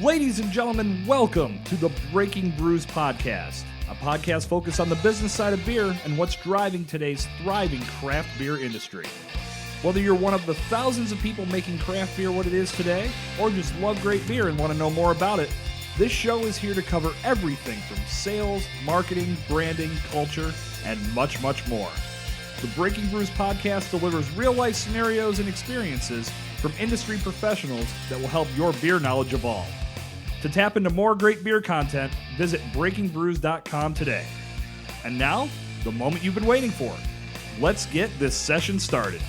Ladies and gentlemen, welcome to the Breaking Brews podcast, a podcast focused on the business side of beer and what's driving today's thriving craft beer industry. Whether you're one of the thousands of people making craft beer what it is today, or just love great beer and want to know more about it, this show is here to cover everything from sales, marketing, branding, culture, and much, much more. The Breaking Brews podcast delivers real-life scenarios and experiences from industry professionals that will help your beer knowledge evolve. To tap into more great beer content, visit breakingbrews.com today. And now, the moment you've been waiting for. Let's get this session started.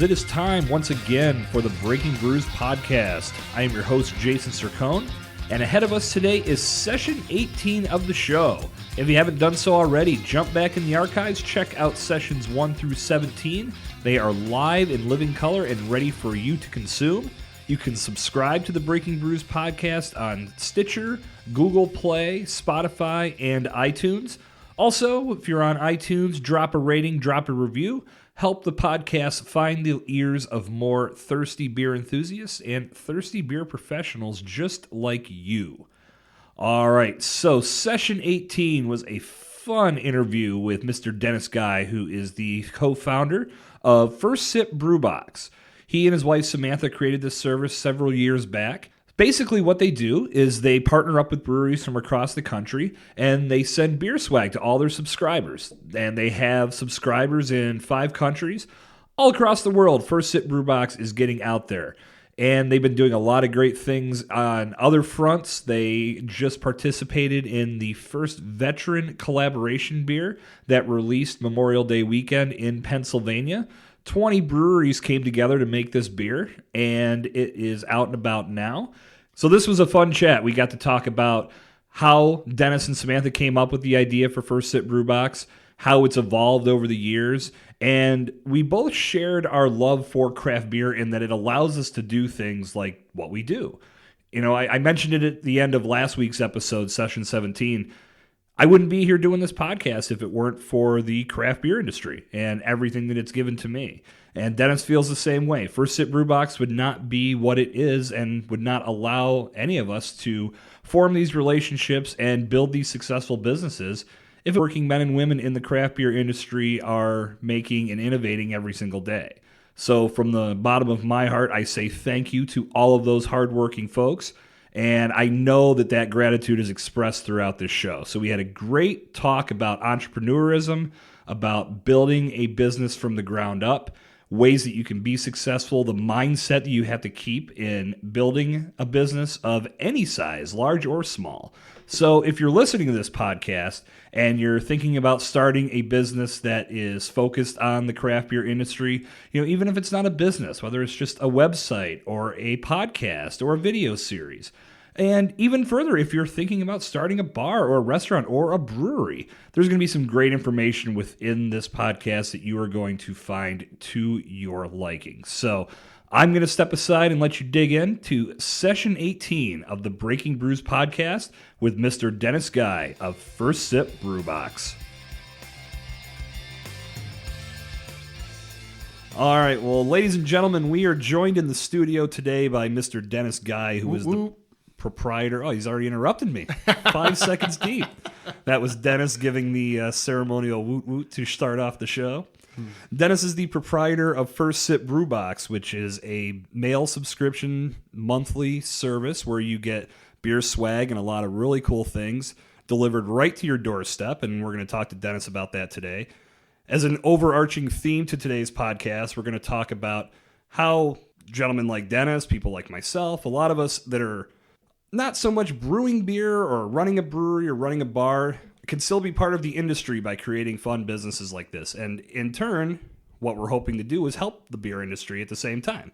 It is time once again for the Breaking Brews podcast. I am your host, Jason Cercone, and ahead of us today is session 18 of the show. If you haven't done so already, jump back in the archives, check out sessions 1 through 17. They are live in living color and ready for you to consume. You can subscribe to the Breaking Brews podcast on Stitcher, Google Play, Spotify, and iTunes. Also, if you're on iTunes, drop a rating, drop a review. Help the podcast find the ears of more thirsty beer enthusiasts and thirsty beer professionals just like you. All right, so session 18 was a fun interview with Mr. Dennis Guy, who is the co-founder of First Sip Brew Box. He and his wife Samantha created this service several years back. Basically, what they do is they partner up with breweries from across the country, and they send beer swag to all their subscribers. And they have subscribers in 5 countries. All across the world, First Sip Brew Box is getting out there. And they've been doing a lot of great things on other fronts. They just participated in the first veteran collaboration beer that released Memorial Day weekend in Pennsylvania. 20 breweries came together to make this beer, and it is out and about now. So this was a fun chat. We got to talk about how Dennis and Samantha came up with the idea for First Sip Brew Box, how it's evolved over the years, and we both shared our love for craft beer in that it allows us to do things like what we do. You know, I mentioned it at the end of last week's episode, session 17. I wouldn't be here doing this podcast if it weren't for the craft beer industry and everything that it's given to me. And Dennis feels the same way. First Sip Brew Box would not be what it is and would not allow any of us to form these relationships and build these successful businesses if working men and women in the craft beer industry are making and innovating every single day. So from the bottom of my heart, I say thank you to all of those hardworking folks. And I know that that gratitude is expressed throughout this show. So we had a great talk about entrepreneurism, about building a business from the ground up, ways that you can be successful, the mindset that you have to keep in building a business of any size, large or small. So if you're listening to this podcast and you're thinking about starting a business that is focused on the craft beer industry, you know, even if it's not a business, whether it's just a website or a podcast or a video series, and even further, if you're thinking about starting a bar or a restaurant or a brewery, there's going to be some great information within this podcast that you are going to find to your liking. So I'm going to step aside and let you dig into session 18 of the Breaking Brews podcast with Mr. Dennis Guy of First Sip Brew Box. All right, well, ladies and gentlemen, we are joined in the studio today by Mr. Dennis Guy, who is the proprietor. Oh, he's already interrupted me. 5 seconds deep. That was Dennis giving the ceremonial woot woot to start off the show. Dennis is the proprietor of First Sip Brew Box, which is a mail subscription monthly service where you get beer swag and a lot of really cool things delivered right to your doorstep, and we're going to talk to Dennis about that today. As an overarching theme to today's podcast, we're going to talk about how gentlemen like Dennis, people like myself, a lot of us that are not so much brewing beer or running a brewery or running a bar can still be part of the industry by creating fun businesses like this. And in turn, what we're hoping to do is help the beer industry at the same time.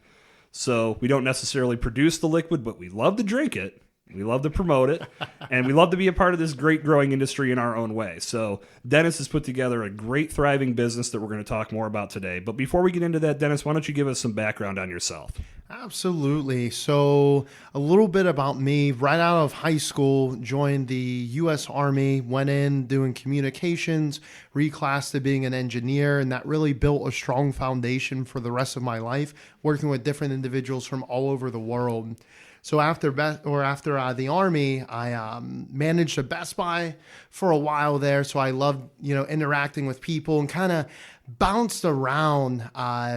So we don't necessarily produce the liquid, but we love to drink it. We love to promote it, and we love to be a part of this great growing industry in our own way. So Dennis has put together a great thriving business that we're going to talk more about today. But before we get into that, Dennis, why don't you give us some background on yourself? Absolutely. So a little bit about me. Right out of high school, joined the U.S. Army, went in doing communications, reclassed to being an engineer, and that really built a strong foundation for the rest of my life, working with different individuals from all over the world. So after the Army, I managed a Best Buy for a while there. So I loved, interacting with people and kind of bounced around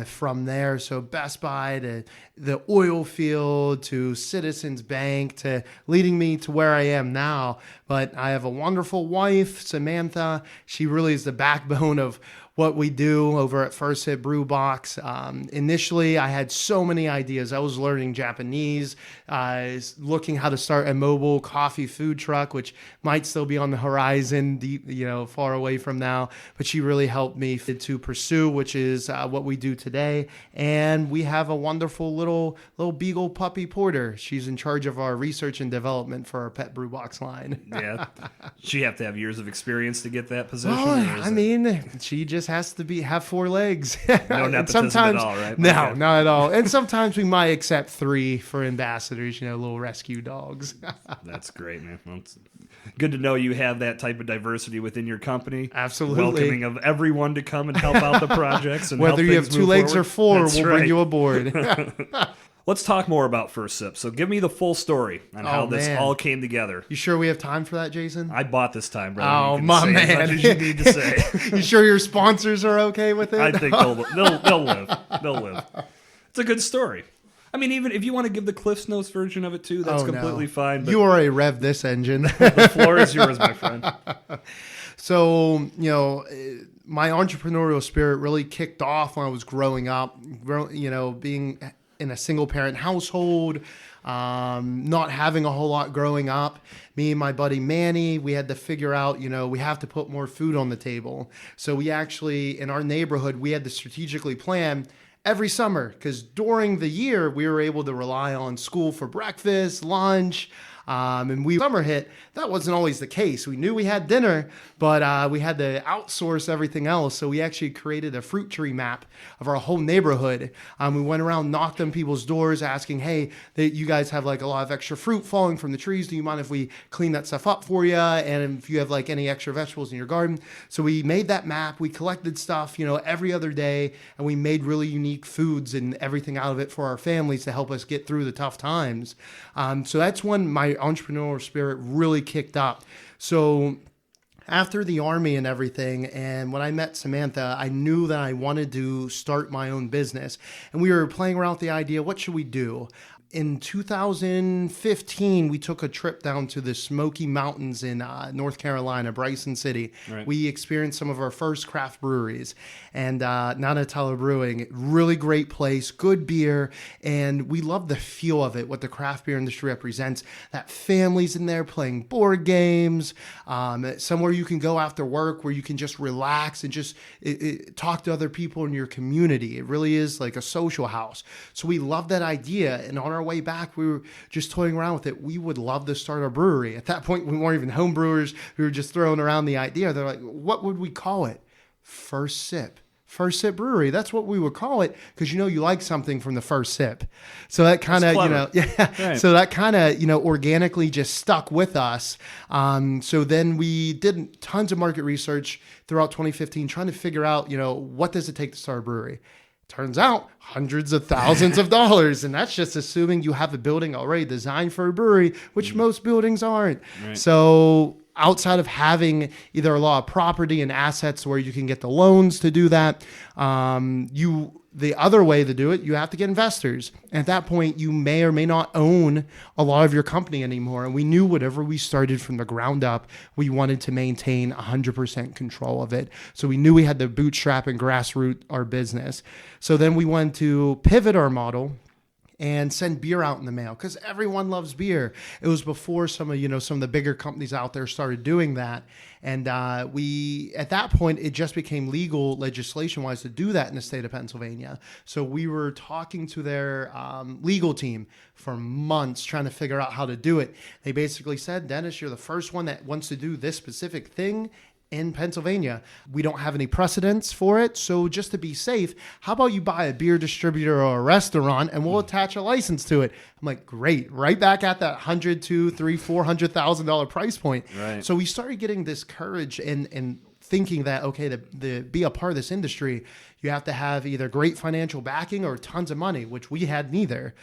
from there. So Best Buy to the oil field to Citizens Bank to leading me to where I am now. But I have a wonderful wife, Samantha. She really is the backbone of what we do over at First Sip Brew Box. Initially, I had so many ideas. I was learning Japanese, looking how to start a mobile coffee food truck, which might still be on the horizon, deep, far away from now. But she really helped me to pursue, which is what we do today. And we have a wonderful little beagle puppy porter. She's in charge of our research and development for our pet brew box line. Yeah, she have to have years of experience to get that position. She just has to have 4 legs. No nepotism at all, right? No, okay. Not at all. And sometimes we might accept 3 for ambassadors, little rescue dogs. That's great, man. Well, it's good to know you have that type of diversity within your company. Absolutely. Welcoming of everyone to come and help out the projects. And whether you have 2 legs forward. or 4, That's we'll right. bring you aboard. Let's talk more about First Sip. So give me the full story on how this all came together. You sure we have time for that, Jason? I bought this time, brother. Oh, my man. As much as you need to say. You sure your sponsors are okay with it? I think they'll live. They'll live. It's a good story. I mean, even if you want to give the Cliff's Notes version of it too, that's completely fine. But you already revved this engine. The floor is yours, my friend. So, my entrepreneurial spirit really kicked off when I was growing up, being in a single parent household, not having a whole lot growing up. Me and my buddy Manny, we had to figure out, we have to put more food on the table. So we actually, in our neighborhood, we had to strategically plan every summer, because during the year we were able to rely on school for breakfast, lunch, and summer hit, that wasn't always the case. We knew we had dinner, but we had to outsource everything else. So we actually created a fruit tree map of our whole neighborhood. We went around, knocked on people's doors asking, hey, you guys have like a lot of extra fruit falling from the trees. Do you mind if we clean that stuff up for you? And if you have like any extra vegetables in your garden. So we made that map. We collected stuff, every other day, and we made really unique foods and everything out of it for our families to help us get through the tough times. So that's when my entrepreneurial spirit really kicked up. So after the Army and everything, and when I met Samantha, I knew that I wanted to start my own business. And we were playing around with the idea, what should we do? In 2015, we took a trip down to the Smoky Mountains in North Carolina, Bryson City. Right. We experienced some of our first craft breweries, and Nanatella Brewing, really great place, good beer, and we love the feel of it, what the craft beer industry represents. That families in there playing board games, somewhere you can go after work where you can just relax and just talk to other people in your community. It really is like a social house. So we love that idea, and on our way back, we were just toying around with it. We would love to start a brewery. At that point, we weren't even home brewers. We were just throwing around the idea. They're like, what would we call it? First Sip. First Sip Brewery. That's what we would call it, because you like something from the first sip. So that kind of, right. So that kind of, organically just stuck with us. So then we did tons of market research throughout 2015, trying to figure out, what does it take to start a brewery? Turns out hundreds of thousands of dollars. And that's just assuming you have a building already designed for a brewery, which most buildings aren't. Right. So outside of having either a lot of property and assets where you can get the loans to do that, the other way to do it, you have to get investors. And at that point, you may or may not own a lot of your company anymore. And we knew whatever we started from the ground up, we wanted to maintain 100% control of it. So we knew we had to bootstrap and grassroot our business. So then we wanted to pivot our model and send beer out in the mail because everyone loves beer. It was before some of the bigger companies out there started doing that. And we, at that point, it just became legal legislation-wise to do that in the state of Pennsylvania. So we were talking to their legal team for months trying to figure out how to do it. They basically said, Dennis, you're the first one that wants to do this specific thing in Pennsylvania. We don't have any precedents for it. So just to be safe, how about you buy a beer distributor or a restaurant and we'll attach a license to it? I'm like, great. Right back at that $100,000, $200,000, $300,000, $400,000 price point. Right. So we started getting this courage and thinking that, okay, to be a part of this industry, you have to have either great financial backing or tons of money, which we had neither.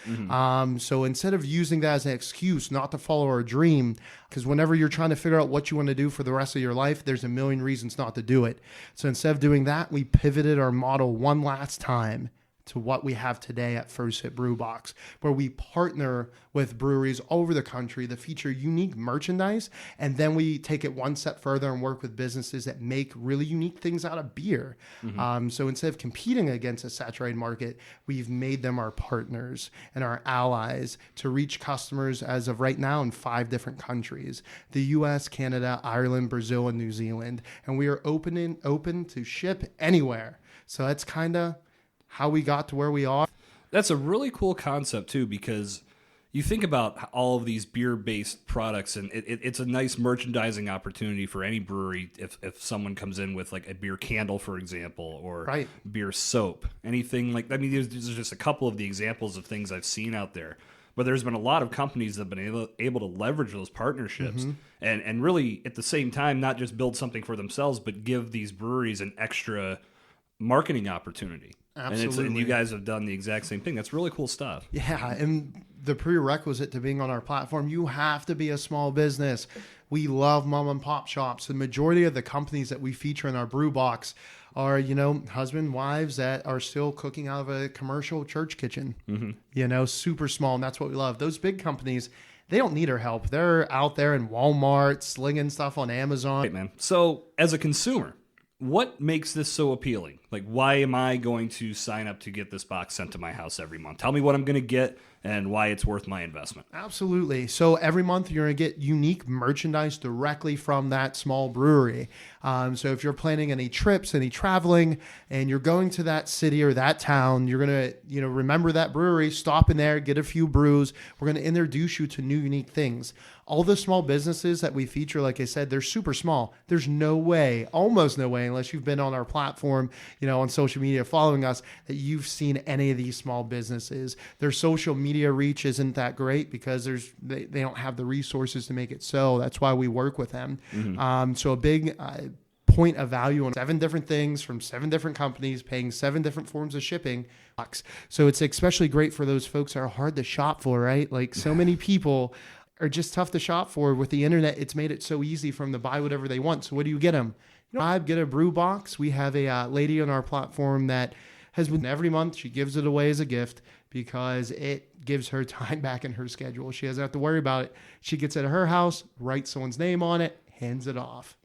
So instead of using that as an excuse not to follow our dream, because whenever you're trying to figure out what you want to do for the rest of your life, there's a million reasons not to do it. So instead of doing that, we pivoted our model one last time to what we have today at First Sip Brew Box, where we partner with breweries all over the country that feature unique merchandise, and then we take it one step further and work with businesses that make really unique things out of beer. So instead of competing against a saturated market, we've made them our partners and our allies to reach customers as of right now in 5 different countries: the US, Canada, Ireland, Brazil, and New Zealand. And we are open to ship anywhere. So that's kind of how we got to where we are. That's a really cool concept too, because you think about all of these beer-based products, and it's a nice merchandising opportunity for any brewery if someone comes in with like a beer candle, for example, or beer soap, anything like that. I mean, there's just a couple of the examples of things I've seen out there. But there's been a lot of companies that have been able to leverage those partnerships and really, at the same time, not just build something for themselves, but give these breweries an extra marketing opportunity. Absolutely. And you guys have done the exact same thing. That's really cool stuff. Yeah, and the prerequisite to being on our platform, you have to be a small business. We love mom and pop shops. The majority of the companies that we feature in our brew box are, husband, wives that are still cooking out of a commercial church kitchen, super small. And that's what we love. Those big companies, they don't need our help. They're out there in Walmart slinging stuff on Amazon. Right, man. So as a consumer, what makes this so appealing? Like, why am I going to sign up to get this box sent to my house every month? Tell me what I'm going to get and why it's worth my investment. Absolutely. So every month you're going to get unique merchandise directly from that small brewery. So if you're planning any trips, any traveling, and you're going to that city or that town, you're going to, remember that brewery, stop in there, get a few brews. We're going to introduce you to new unique things. All the small businesses that we feature, like I said, they're super small. There's no way, almost no way, unless you've been on our platform, on social media following us, that you've seen any of these small businesses. Their social media reach isn't that great because they don't have the resources to make it so. That's why we work with them. So a big point of value on 7 different things from 7 different companies, paying 7 different forms of shipping. So it's especially great for those folks that are hard to shop for, right? Like so many people are just tough to shop for. With the internet, it's made it so easy for them to buy whatever they want. So what do you get them? Get a brew box. We have a lady on our platform that has been every month. She gives it away as a gift because it gives her time back in her schedule. She doesn't have to worry about it. She gets it at her house, writes someone's name on it, hands it off.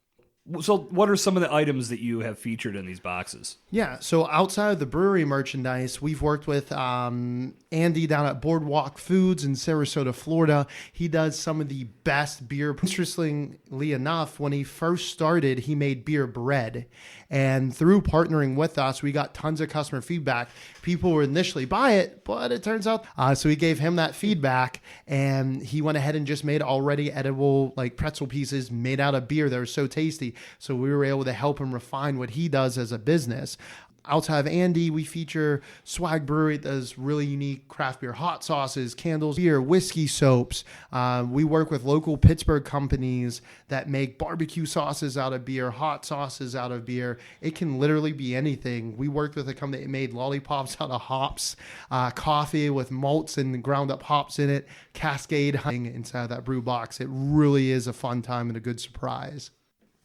So what are some of the items that you have featured in these boxes? Yeah, so outside of the brewery merchandise, we've worked with Andy down at Boardwalk Foods in Sarasota, Florida. He does some of the best beer. Interestingly enough, when he first started, he made beer bread. And through partnering with us, we got tons of customer feedback. People would initially buy it, but it turns out, so we gave him that feedback, and he went ahead and just made already edible like pretzel pieces made out of beer that were so tasty. So we were able to help him refine what he does as a business. Outside of Andy, we feature Swag Brewery that does really unique craft beer hot sauces, candles, beer, whiskey soaps. We work with local Pittsburgh companies that make barbecue sauces out of beer, hot sauces out of beer. It can literally be anything. We worked with a company that made lollipops out of hops, coffee with malts and ground up hops in it, Cascade inside that brew box. It really is a fun time and a good surprise.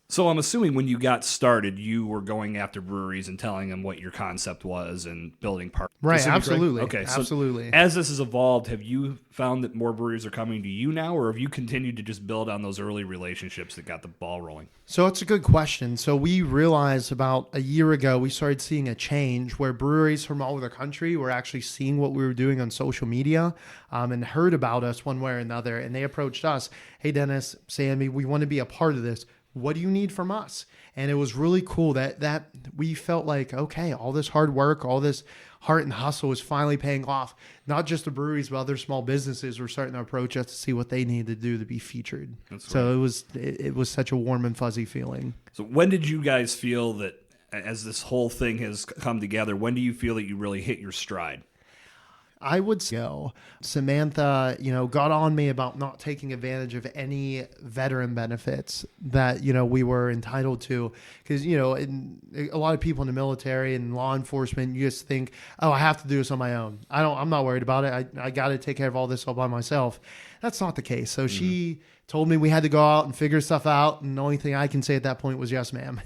So I'm assuming when you got started, you were going after breweries and telling them what your concept was and building partners. Right, absolutely. Okay, so absolutely. as this has evolved, have you found that more breweries are coming to you now, or have you continued to just build on those early relationships that got the ball rolling? So it's a good question. So we realized about a year ago, we started seeing a change where breweries from all over the country were actually seeing what we were doing on social media and heard about us one way or another. And they approached us, hey, Dennis, Sammy, we want to be a part of this. What do you need from us? And it was really cool that we felt like, okay, all this hard work, all this heart and hustle is finally paying off. Not just the breweries, but other small businesses were starting to approach us to see what they needed to do to be featured. So it was such a warm and fuzzy feeling. So when did you guys feel that, as this whole thing has come together, when do you feel that you really hit your stride? I would say Samantha, got on me about not taking advantage of any veteran benefits that, we were entitled to. Because, a lot of people in the military and law enforcement, you just think, oh, I have to do this on my own. I'm not worried about it. I got to take care of all this all by myself. That's not the case. So she told me we had to go out and figure stuff out. And the only thing I can say at that point was, yes, ma'am.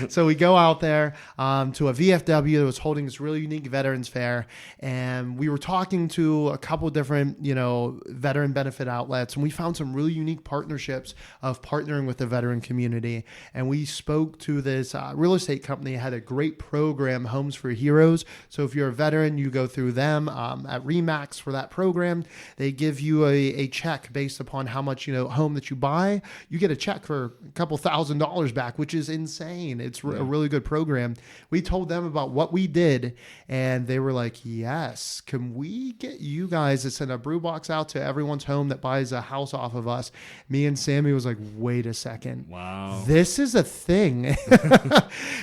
So we go out there to a VFW that was holding this really unique veterans fair. And we were talking to a couple different, veteran benefit outlets. And we found some really unique partnerships of partnering with the veteran community. And we spoke to this real estate company that had a great program, Homes for Heroes. So if you're a veteran, you go through them at Remax for that program. They give you a check based upon how much home that you buy. You get a check for a couple $1,000s back, which is insane. It's a really good program. We told them about what we did, and they were like, yes, can we get you guys to send a brew box out to everyone's home that buys a house off of us? Me and Sammy was like, wait a second. Wow. This is a thing.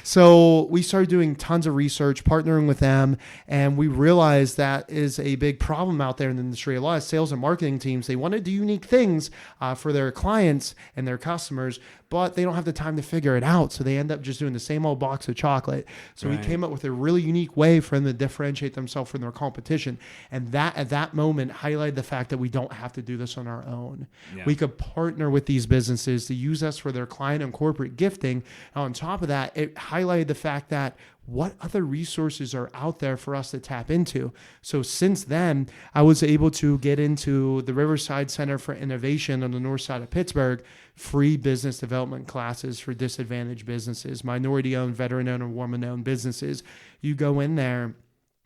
So we started doing tons of research, partnering with them, and we realized that is a big problem out there in the industry. A lot of sales and marketing teams, they want to do unique things for their clients and their customers, but they don't have the time to figure it out. So they end up just doing the same old box of chocolate. So we came up with a really unique way for them to differentiate themselves from their competition. And that at that moment highlighted the fact that we don't have to do this on our own. Yeah. We could partner with these businesses to use us for their client and corporate gifting. And on top of that, it highlighted the fact that what other resources are out there for us to tap into. So since then, I was able to get into the Riverside Center for Innovation on the north side of Pittsburgh, free business development classes for disadvantaged businesses, minority-owned, veteran-owned, or woman-owned businesses. You go in there,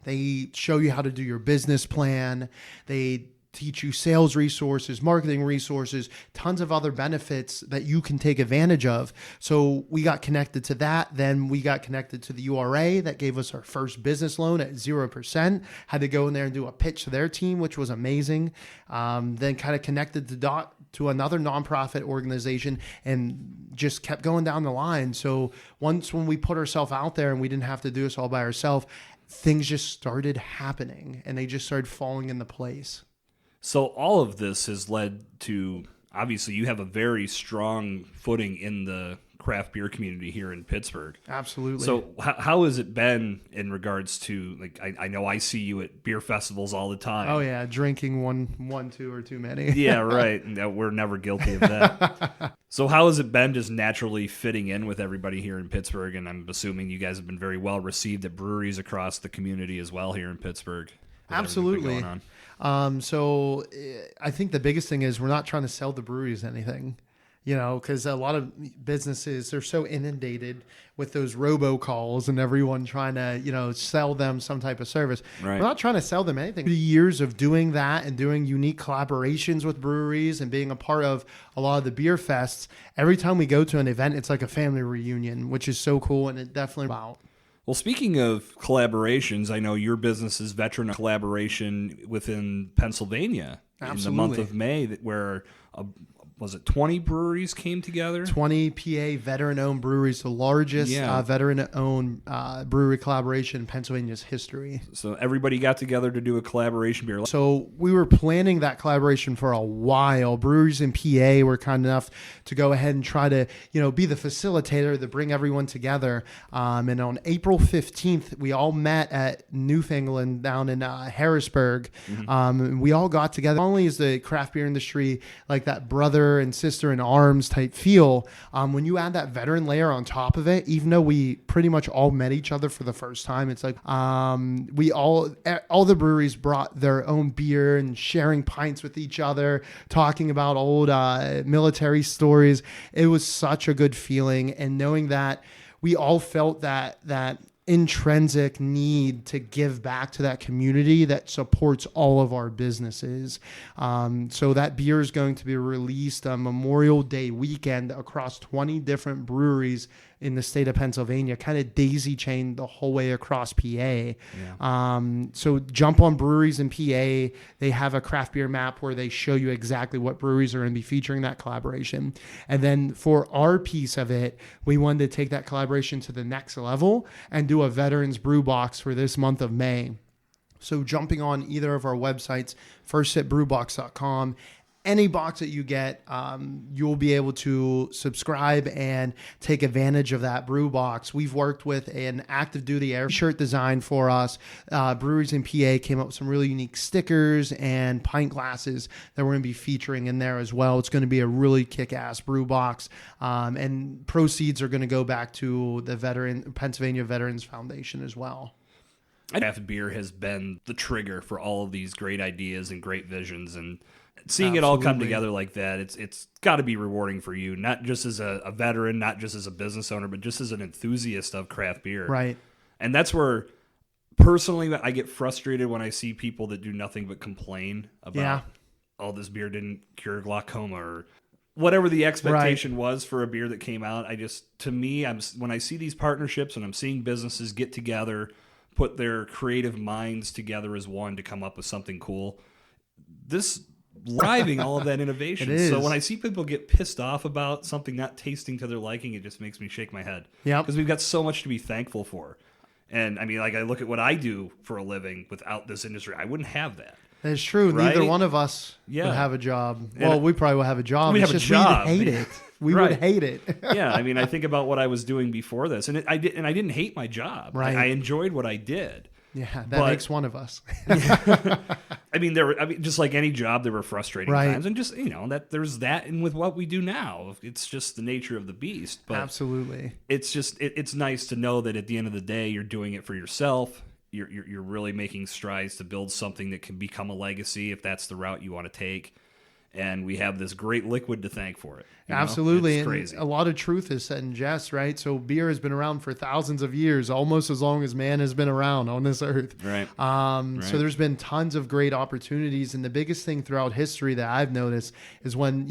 they show you how to do your business plan. They teach you sales resources, marketing resources, tons of other benefits that you can take advantage of. So we got connected to that. Then we got connected to the URA that gave us our first business loan at 0%. Had to go in there and do a pitch to their team, which was amazing. Then kind of connected to another nonprofit organization and just kept going down the line. So when we put ourselves out there and we didn't have to do this all by ourselves, things just started happening and they just started falling into place. So all of this has led to, obviously, you have a very strong footing in the craft beer community here in Pittsburgh. Absolutely. So how has it been in regards to, like, I know I see you at beer festivals all the time. Oh, yeah, drinking one, two, or too many. Yeah, right. We're never guilty of that. So how has it been just naturally fitting in with everybody here in Pittsburgh? And I'm assuming you guys have been very well received at breweries across the community as well here in Pittsburgh. Absolutely. So I think the biggest thing is we're not trying to sell the breweries anything, because a lot of businesses, they're so inundated with those robocalls and everyone trying to, sell them some type of service. Right. We're not trying to sell them anything. The years of doing that and doing unique collaborations with breweries and being a part of a lot of the beer fests, every time we go to an event, it's like a family reunion, which is so cool. And it definitely about. Well, speaking of collaborations, I know your business is veteran collaboration within Pennsylvania. Absolutely. In the month of May, where was it 20 breweries came together? 20 PA veteran-owned breweries, the largest veteran-owned brewery collaboration in Pennsylvania's history. So everybody got together to do a collaboration beer. So we were planning that collaboration for a while. Breweries in PA were kind enough to go ahead and try to, be the facilitator to bring everyone together. And on April 15th, we all met at Newfoundland down in Harrisburg. Mm-hmm. We all got together. Not only is the craft beer industry like that brother brother and sister in arms type feel. When you add that veteran layer on top of it, even though we pretty much all met each other for the first time, it's like we all the breweries brought their own beer and sharing pints with each other, talking about old military stories. It was such a good feeling, and knowing that we all felt that intrinsic need to give back to that community that supports all of our businesses. So that beer is going to be released on Memorial Day weekend across 20 different breweries in the state of Pennsylvania, kind of daisy chained the whole way across PA. Yeah. So jump on Breweries in PA. They have a craft beer map where they show you exactly what breweries are going to be featuring that collaboration. And then for our piece of it, we wanted to take that collaboration to the next level and do a Veterans Brew Box for this month of May. So jumping on either of our websites, firstsipbrewbox.com, any box that you get, you'll be able to subscribe and take advantage of that brew box. We've worked with an active duty air shirt design for us. Breweries in PA came up with some really unique stickers and pint glasses that we're going to be featuring in there as well. It's going to be a really kick-ass brew box, and proceeds are going to go back to the Pennsylvania Veterans Foundation as well. Craft beer has been the trigger for all of these great ideas and great visions, and seeing it all come together like that, it's got to be rewarding for you, not just as a veteran, not just as a business owner, but just as an enthusiast of craft beer. Right. And that's where, personally, I get frustrated when I see people that do nothing but complain about, oh, this beer didn't cure glaucoma or whatever the expectation was for a beer that came out. To me, when I see these partnerships and I'm seeing businesses get together, put their creative minds together as one to come up with something cool, this driving all of that innovation. So when I see people get pissed off about something not tasting to their liking, it just makes me shake my head. Yeah, because we've got so much to be thankful for. And I mean, like, I look at what I do for a living. Without this industry, I wouldn't have that. That's true. Right? Neither one of us would have a job. Well, we probably would have a job. We would hate it. We would hate it. Yeah, I mean, I think about what I was doing before this, and I didn't hate my job. Right. I enjoyed what I did. Yeah, that makes one of us. I mean, just like any job, there were frustrating times, and just that there's that, and with what we do now, it's just the nature of the beast. But absolutely, it's just it's nice to know that at the end of the day, you're doing it for yourself. You're really making strides to build something that can become a legacy if that's the route you want to take. And we have this great liquid to thank for it. Absolutely. It's crazy. And a lot of truth is said in jest, right? So beer has been around for thousands of years, almost as long as man has been around on this earth. Right. So there's been tons of great opportunities. And the biggest thing throughout history that I've noticed is when,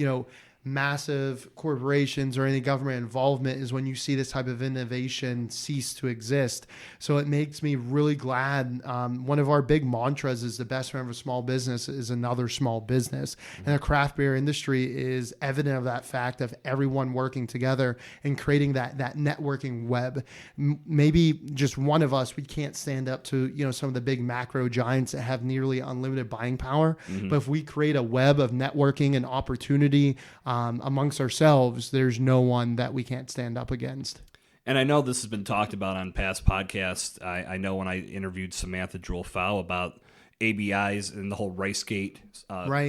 massive corporations or any government involvement is when you see this type of innovation cease to exist. So it makes me really glad. One of our big mantras is the best friend of a small business is another small business. Mm-hmm. And the craft beer industry is evident of that fact of everyone working together and creating that networking web. Maybe just one of us, we can't stand up to, some of the big macro giants that have nearly unlimited buying power. Mm-hmm. But if we create a web of networking and opportunity, amongst ourselves, there's no one that we can't stand up against. And I know this has been talked about on past podcasts. I know when I interviewed Samantha Jewel-Fow about ABIs and the whole RiceGate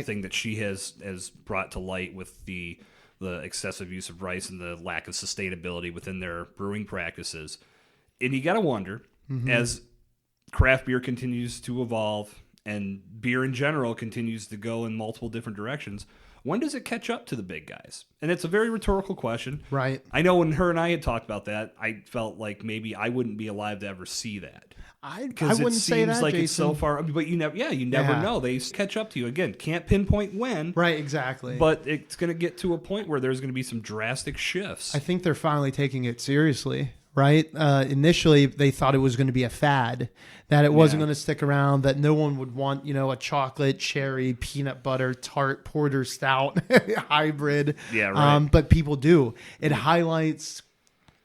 thing that she has brought to light with the excessive use of rice and the lack of sustainability within their brewing practices. And you got to wonder, as craft beer continues to evolve and beer in general continues to go in multiple different directions, when does it catch up to the big guys? And it's a very rhetorical question. Right. I know when her and I had talked about that, I felt like maybe I wouldn't be alive to ever see that. I wouldn't say that, like Jason. It's so far, but you never know. They catch up to you. Again, can't pinpoint when. Right, exactly. But it's going to get to a point where there's going to be some drastic shifts. I think they're finally taking it seriously. Right? Initially, they thought it was going to be a fad, that it wasn't going to stick around, that no one would want, a chocolate, cherry, peanut butter, tart, porter, stout hybrid. Yeah, right. But people do. It highlights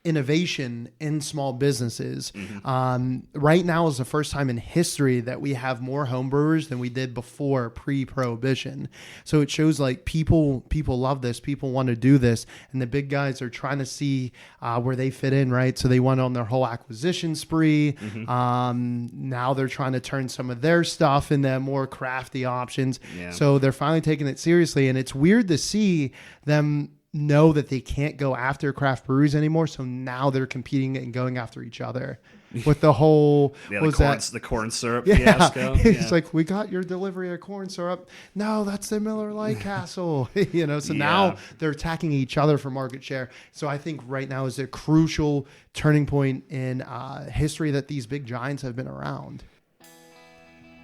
innovation in small businesses. Mm-hmm. Right now is the first time in history that we have more home brewers than we did before pre-prohibition. So it shows like people love this, people want to do this, and the big guys are trying to see where they fit in, right? So they went on their whole acquisition spree. Now they're trying to turn some of their stuff into more crafty options. Yeah. So they're finally taking it seriously, and it's weird to see them know that they can't go after craft breweries anymore. So now they're competing and going after each other with the whole, the corn syrup yeah, fiasco. It's like, we got your delivery of corn syrup. No, that's the Miller Lite Castle. So now they're attacking each other for market share. So I think right now is a crucial turning point in history that these big giants have been around.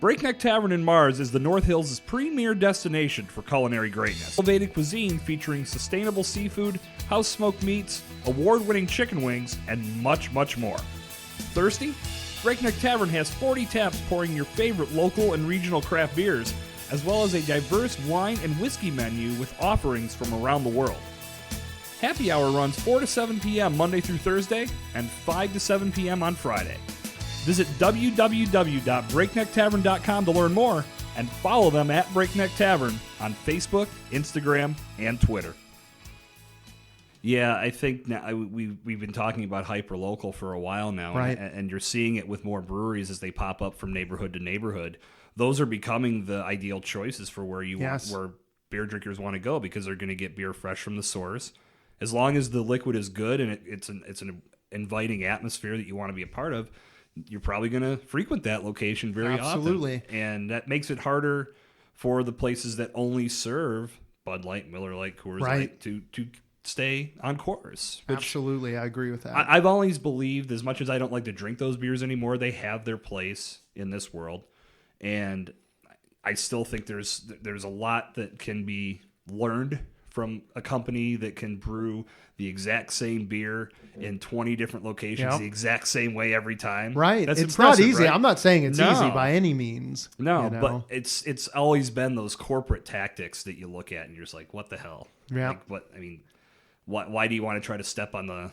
Breakneck Tavern in Mars is the North Hills' premier destination for culinary greatness. Elevated cuisine featuring sustainable seafood, house-smoked meats, award-winning chicken wings, and much, much more. Thirsty? Breakneck Tavern has 40 taps pouring your favorite local and regional craft beers, as well as a diverse wine and whiskey menu with offerings from around the world. Happy Hour runs 4 to 7 p.m. Monday through Thursday and 5 to 7 p.m. on Friday. Visit www.breaknecktavern.com to learn more and follow them at Breakneck Tavern on Facebook, Instagram, and Twitter. Yeah, I think now we've been talking about hyper-local for a while now, right. and you're seeing it with more breweries as they pop up from neighborhood to neighborhood. Those are becoming the ideal choices for where where beer drinkers want to go, because they're going to get beer fresh from the source. As long as the liquid is good and it's an inviting atmosphere that you want to be a part of, you're probably going to frequent that location very Absolutely. often. And that makes it harder for the places that only serve Bud Light, Miller Lite, Coors Light to stay on course. Absolutely. I agree with that. I've always believed, as much as I don't like to drink those beers anymore, they have their place in this world. And I still think there's a lot that can be learned from a company that can brew the exact same beer in 20 different locations the exact same way every time. Right. That's it's not easy. right? I'm not saying it's easy by any means. No, but it's always been those corporate tactics that you look at and you're just like, what the hell? Yeah. Why do you want to try to step on the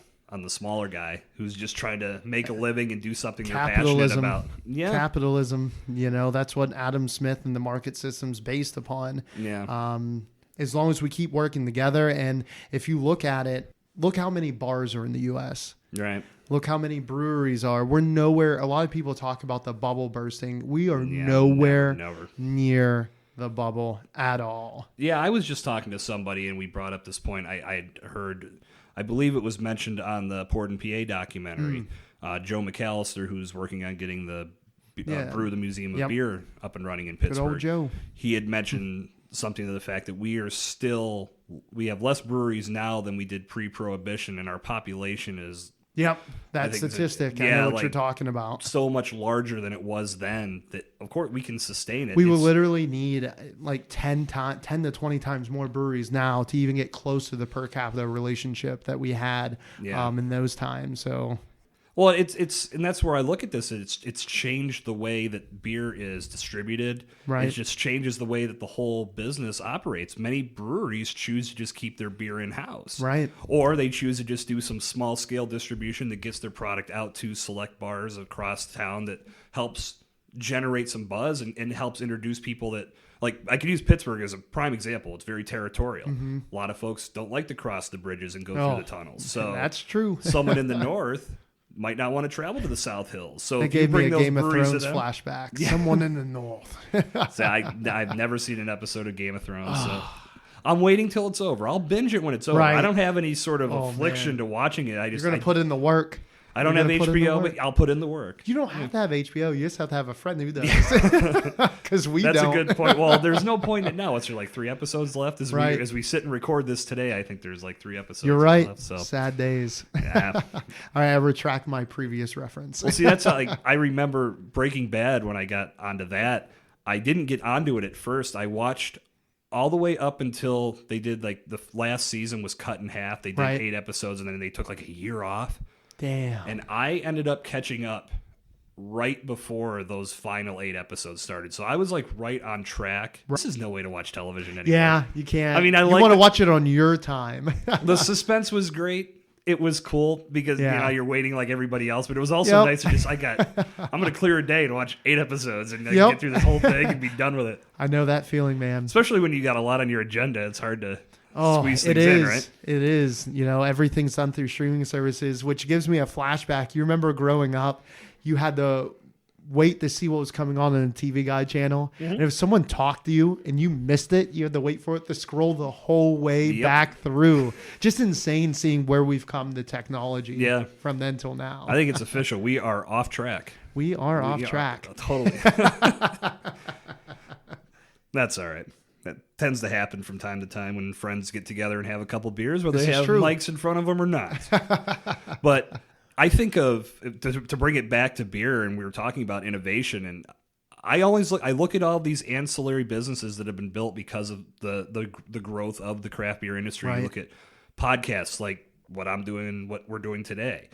smaller guy who's just trying to make a living and do something they're passionate about? Yeah. Capitalism, that's what Adam Smith and the market system's based upon. Yeah. As long as we keep working together, and if you look at it, look how many bars are in the U.S. Right. Look how many breweries are. We're nowhere. A lot of people talk about the bubble bursting. We are nowhere near the bubble at all. Yeah, I was just talking to somebody, and we brought up this point. I had heard, I believe it was mentioned on the Port and PA documentary, Joe McAllister, who's working on getting the Brew the Museum of Beer up and running in Pittsburgh. Good old Joe. He had mentioned something to the fact that we have less breweries now than we did pre-prohibition, and our population is that statistic. I know what you're talking about. So much larger than it was then that, of course, we can sustain it. We will literally need like 10 to 20 times more breweries now to even get close to the per capita relationship that we had in those times. So. Well, it's and that's where I look at this. It's changed the way that beer is distributed. Right. It just changes the way that the whole business operates. Many breweries choose to just keep their beer in-house. Right. Or they choose to just do some small-scale distribution that gets their product out to select bars across town that helps generate some buzz and helps introduce people that, like, I could use Pittsburgh as a prime example. It's very territorial. Mm-hmm. A lot of folks don't like to cross the bridges and go through the tunnels. So that's true. Someone in the north might not want to travel to the South Hills. So they gave me a Game of Thrones flashback. Yeah. Someone in the north. So I've never seen an episode of Game of Thrones. So I'm waiting till it's over. I'll binge it when it's over. Right. I don't have any sort of affliction to watching it. You're going to put in the work. I don't have HBO, but I'll put in the work. You don't have to have HBO. You just have to have a friend who does. Because we That's don't. That's a good point. Well, there's no point in it now. Is there like 3 episodes left? As we sit and record this today, I think there's like 3 episodes You're right. left. So. Sad days. Yeah. All right, I retract my previous reference. Well, see, that's how, I remember Breaking Bad when I got onto that. I didn't get onto it at first. I watched all the way up until they did, like, the last season was cut in half. They did 8 episodes, and then they took like a year off. Damn. And I ended up catching up right before those final 8 episodes started. So I was like right on track. This is no way to watch television anymore. Yeah, you can't. I mean, you want to watch it on your time. The suspense was great. it was cool because you're waiting like everybody else, but it was also nice to just I'm gonna clear a day and watch 8 episodes and get through this whole thing and be done with it. I know that feeling, man. Especially when you got a lot on your agenda, it's hard to squeeze things in, right? It is. Everything's done through streaming services, which gives me a flashback. You remember growing up, you had to wait to see what was coming on the TV Guide channel. Mm-hmm. And if someone talked to you and you missed it, you had to wait for it to scroll the whole way back through. Just insane seeing where we've come to technology from then till now. I think it's official. We are off track. We are off track. Totally. That's all right. That tends to happen from time to time when friends get together and have a couple beers, whether they have mics in front of them or not. But I think of, to bring it back to beer, and we were talking about innovation, and I look at all these ancillary businesses that have been built because of the growth of the craft beer industry. Right. You look at podcasts like what I'm doing, what we're doing today,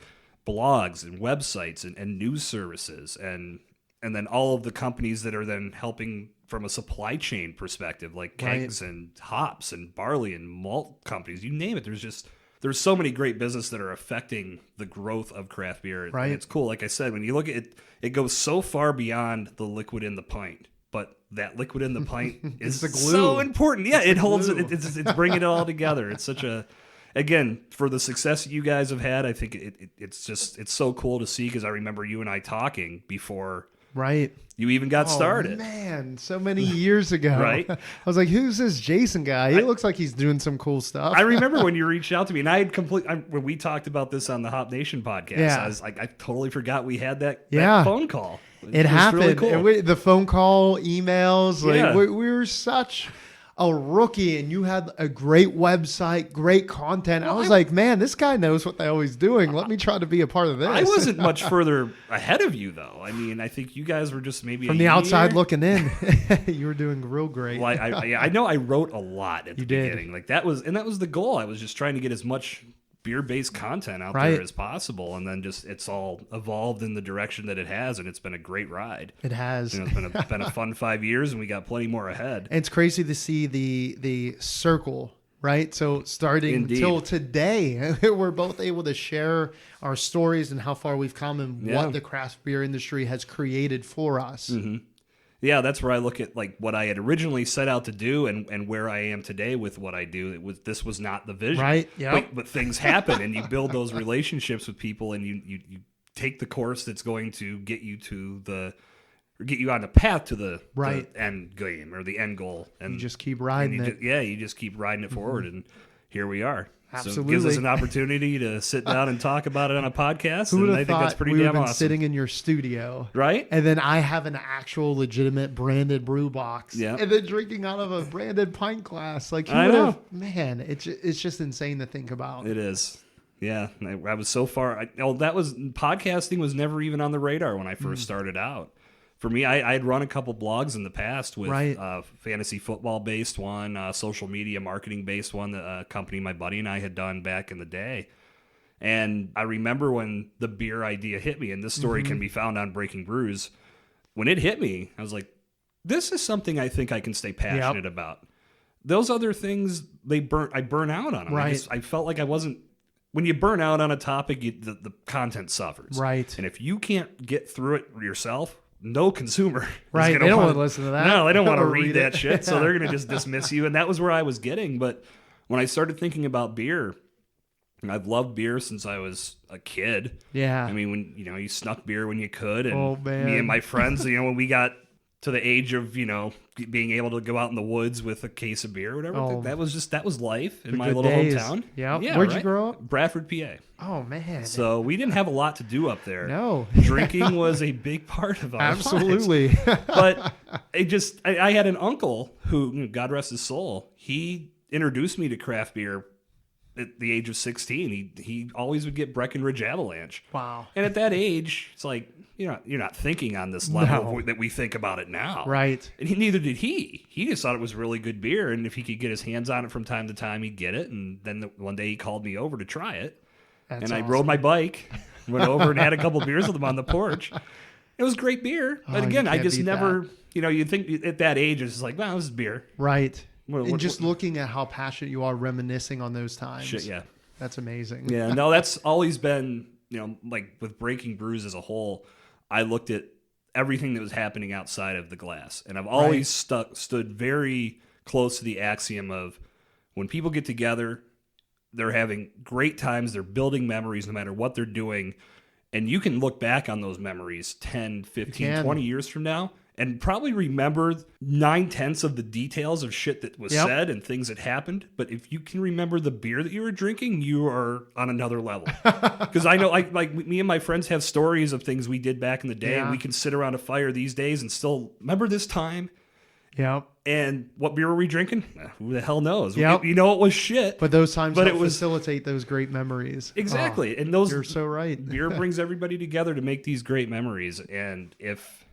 blogs and websites and news services, and then all of the companies that are then helping from a supply chain perspective, like kegs and hops and barley and malt companies, you name it. There's so many great businesses that are affecting the growth of craft beer. Right. And it's cool. Like I said, when you look at it, it goes so far beyond the liquid in the pint. But that liquid in the pint is the glue. So important. Yeah, it holds it. It's bringing it all together. It's such a, again, for the success that you guys have had, I think it's so cool to see, because I remember you and I talking before you even got started. Man, so many years ago. Right? I was like, who's this Jason guy? He looks like he's doing some cool stuff. I remember when you reached out to me, and I had when we talked about this on the Hop Nation podcast, I was like, I totally forgot we had that phone call. It happened. Really cool. And the phone call, emails, we were such a rookie, and you had a great website, great content. I was like, man, this guy knows what the hell he's doing. Let me try to be a part of this. I wasn't much further ahead of you, though. I mean, I think you guys were just maybe from the outside looking in. You were doing real great. Well, I know I wrote a lot at the beginning. Like that was the goal. I was just trying to get as much beer-based content out there as possible, and then just it's all evolved in the direction that it has, and it's been a great ride. It has. It's been a fun 5 years, and we got plenty more ahead. And it's crazy to see the circle, right? So starting till today, we're both able to share our stories and how far we've come and what the craft beer industry has created for us. Mm-hmm. Yeah, that's where I look at like what I had originally set out to do and where I am today with what I do. This was not the vision, right? Yeah. But things happen, and you build those relationships with people, and you take the course that's going to get you get you on the path to the end game or the end goal, and you just keep riding it. You just keep riding it forward, and here we are. Absolutely. So it gives us an opportunity to sit down and talk about it on a podcast. Who would and have I think that's pretty we would damn have been awesome. sitting in your studio, right? And then I have an actual legitimate branded brew box, and then drinking out of a branded pint glass. Like, I know, man, it's just insane to think about. It is. Yeah, I was so far. Podcasting was never even on the radar when I first started out. For me, I had run a couple blogs in the past with fantasy football-based one, social media marketing-based one, the company my buddy and I had done back in the day. And I remember when the beer idea hit me, and this story can be found on Breaking Brews. When it hit me, I was like, this is something I think I can stay passionate about. Those other things, I burn out on them. Right. I felt like I wasn't. When you burn out on a topic, the content suffers. Right. And if you can't get through it yourself, no consumer. Right. They don't want to listen to that. No, they don't want to read that shit. So they're going to just dismiss you. And that was where I was getting. But when I started thinking about beer, and I've loved beer since I was a kid. Yeah. I mean, when you snuck beer when you could. And man. Me and my friends, when we got to the age of, being able to go out in the woods with a case of beer or whatever. That was life in my little hometown. Yeah. Where'd you grow up? Bradford, PA. Oh, man. So we didn't have a lot to do up there. No. Drinking was a big part of our Absolutely. lives. But I had an uncle who, God rest his soul, he introduced me to craft beer at the age of 16. He always would get Breckenridge Avalanche. Wow. And at that age, it's like, you're not thinking on this level that we think about it now. Right. And neither did he. He just thought it was really good beer, and if he could get his hands on it from time to time, he'd get it. And then one day he called me over to try it. That's and awesome. I rode my bike, went over and had a couple beers with him on the porch. It was great beer. But again, I just never, you think at that age, it's just like, well, this is beer. Right. And just looking at how passionate you are reminiscing on those times. Shit, yeah. That's amazing. Yeah, no, that's always been, like with Breaking Brews as a whole, I looked at everything that was happening outside of the glass. And I've always stood very close to the axiom of when people get together, they're having great times, they're building memories no matter what they're doing. And you can look back on those memories 10, 15, 20 years from now and probably remember 9/10 of the details of shit that was said and things that happened. But if you can remember the beer that you were drinking, you are on another level. Because I know, like me and my friends have stories of things we did back in the day, and we can sit around a fire these days and still remember this time. Yep. And what beer were we drinking? Who the hell knows? Yep. You know, it was shit. But those times help facilitate those great memories. Exactly. And those, you're so right. Beer brings everybody together to make these great memories. And if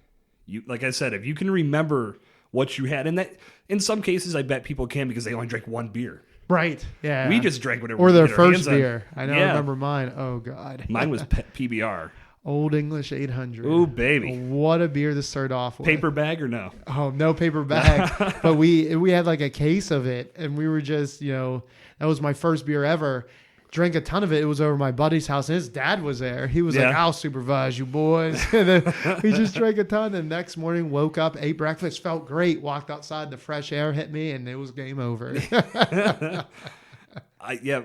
you, like I said, if you can remember what you had, and that in some cases, I bet people can because they only drank one beer. Right. Yeah. We just drank whatever. Or their we could get our first hands on. beer. I know. I remember mine. Oh God. Mine was PBR. Old English 800. Ooh, baby. What a beer to start off with. Paper bag or no? Oh, no paper bag. But we had like a case of it, and we were just, that was my first beer ever. Drank a ton of it. It was over my buddy's house, and his dad was there. He was like, I'll supervise you boys. And then we just drank a ton. And next morning, woke up, ate breakfast, felt great, walked outside, the fresh air hit me, and it was game over.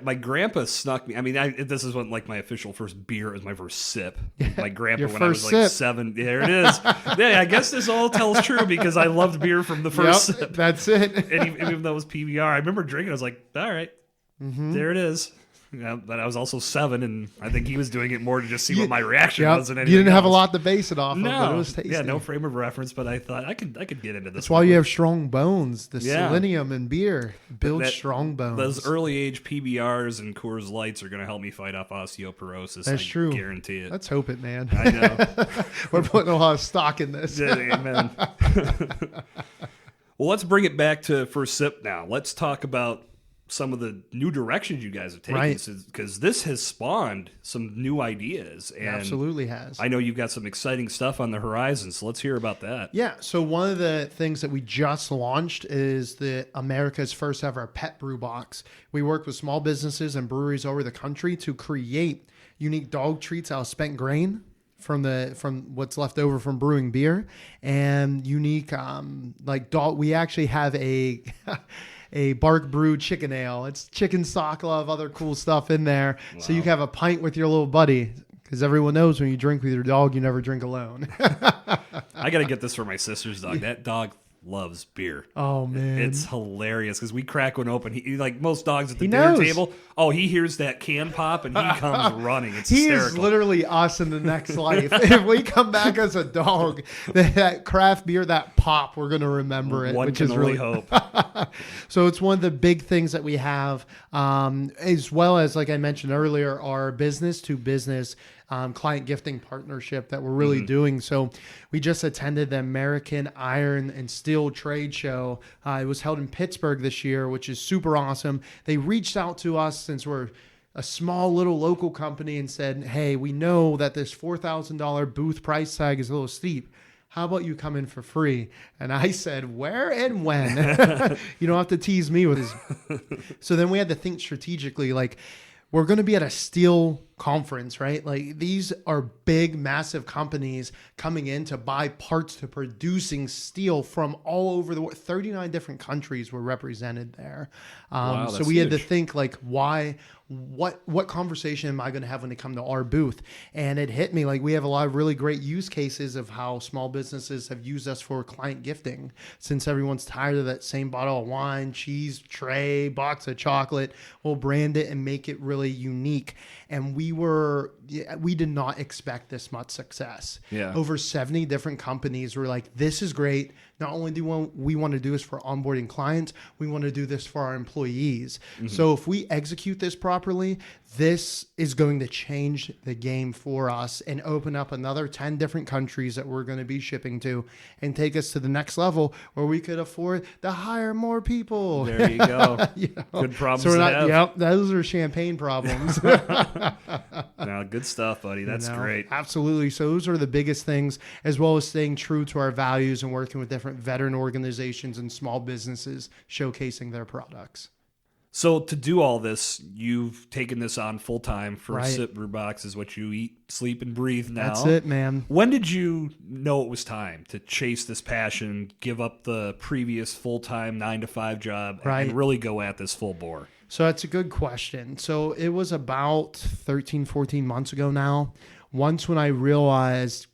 My grandpa snuck me. I mean, this is what like my official first beer was, my first sip. My grandpa when I was like 7. There it is. Yeah, I guess this all tells true because I loved beer from the first sip. That's it. And even though it was PBR, I remember drinking. I was like, all right, there it is. Yeah, but I was also 7, and I think he was doing it more to just see what my reaction was. And you didn't have a lot to base it off of, but it was tasty. Yeah, no frame of reference, but I thought I could get into this. That's why you have strong bones. The selenium in beer builds strong bones. Those early age PBRs and Coors Lights are going to help me fight off osteoporosis. That's true. Guarantee it. Let's hope it, man. I know. We're putting a lot of stock in this. Yeah, amen. Well, let's bring it back to First Sip now. Let's talk about some of the new directions you guys have taken, because this has spawned some new ideas. And it absolutely has. I know you've got some exciting stuff on the horizon, so let's hear about that. Yeah, so one of the things that we just launched is the America's first ever pet brew box. We work with small businesses and breweries over the country to create unique dog treats out of spent grain from what's left over from brewing beer, and unique dog. We actually have a bark brew chicken ale. It's chicken stock, a lot of other cool stuff in there. Wow. So you can have a pint with your little buddy, because everyone knows when you drink with your dog, you never drink alone. I got to get this for my sister's dog. That dog loves beer. Oh man, it's hilarious because we crack one open. He like most dogs at the dinner table. Oh, he hears that can pop and he comes running. It's hysterical. Is literally us in the next life. If we come back as a dog, that craft beer, that pop, we're going to remember it. One which can is only really hope. So it's one of the big things that we have, as well as, like I mentioned earlier, our business to business client gifting partnership that we're really doing. So we just attended the American Iron and Steel Trade Show. It was held in Pittsburgh this year, which is super awesome. They reached out to us since we're a small little local company and said, hey, we know that this $4,000 booth price tag is a little steep. How about you come in for free? And I said, where and when? You don't have to tease me with this. So then we had to think strategically, like, we're going to be at a steel conference, right? Like, these are big, massive companies coming in to buy parts to producing steel from all over the world. 39 different countries were represented there. Wow, so we had to think, like, what conversation am I going to have when they come to our booth? And it hit me, like, we have a lot of really great use cases of how small businesses have used us for client gifting. Since everyone's tired of that same bottle of wine, cheese tray, box of chocolate, we'll brand it and make it really unique. And we did not expect this much success. Yeah. Over 70 different companies were like, this is great. Not only do we want to do this for onboarding clients, we want to do this for our employees. So if we execute this properly, this is going to change the game for us and open up another 10 different countries that we're going to be shipping to and take us to the next level where we could afford to hire more people. There you go. Good problems to have. Yep, those are champagne problems. No, good stuff, buddy. That's great. Absolutely. So those are the biggest things, as well as staying true to our values and working with different veteran organizations and small businesses showcasing their products. So to do all this, you've taken this on full time. First Sip Brew Box is what you eat, sleep, and breathe now. That's it, man. When did you know it was time to chase this passion, give up the previous full-time 9-to-5 job, and really go at this full bore? So that's a good question. So it was about 13, 14 months ago now. Once when I realized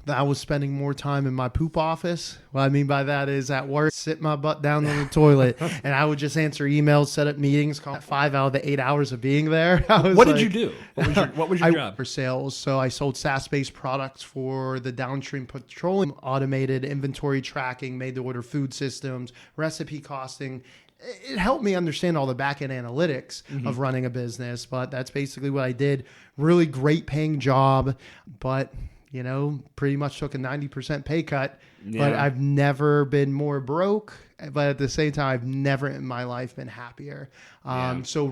that I was spending more time in my poop office. What I mean by that is at work, sit my butt down on the toilet, and I would just answer emails, set up meetings, call 5 out of the 8 hours of being there. What did you do? What was your job? For sales. So I sold SaaS-based products for the downstream petroleum, automated inventory tracking, made-to-order food systems, recipe costing. It helped me understand all the back-end analytics of running a business, but that's basically what I did. Really great paying job, but pretty much took a 90% pay cut, but I've never been more broke. But at the same time, I've never in my life been happier. So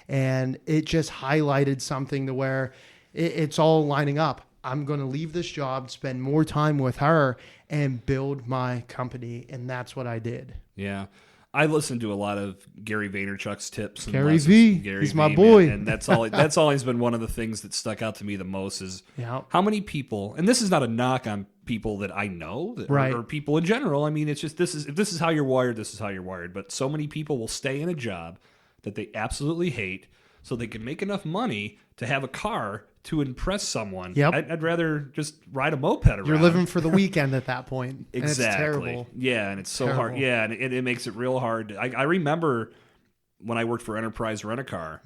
and it just highlighted something to where it's all lining up. I'm going to leave this job, spend more time with her, and build my company. And that's what I did. Yeah. I listen to a lot of Gary Vaynerchuk's tips. And Gary he's my boy. Man, and that's always been one of the things that stuck out to me the most is how many people, and this is not a knock on people that I know or people in general. I mean, it's just if this is how you're wired, this is how you're wired. But so many people will stay in a job that they absolutely hate so they can make enough money to have a car to impress someone. Yep. I'd rather just ride a moped around. You're living for the weekend at that point. Exactly. And it's terrible. Yeah, and it's so hard. Yeah, and it makes it real hard. I remember when I worked for Enterprise Rent-A-Car,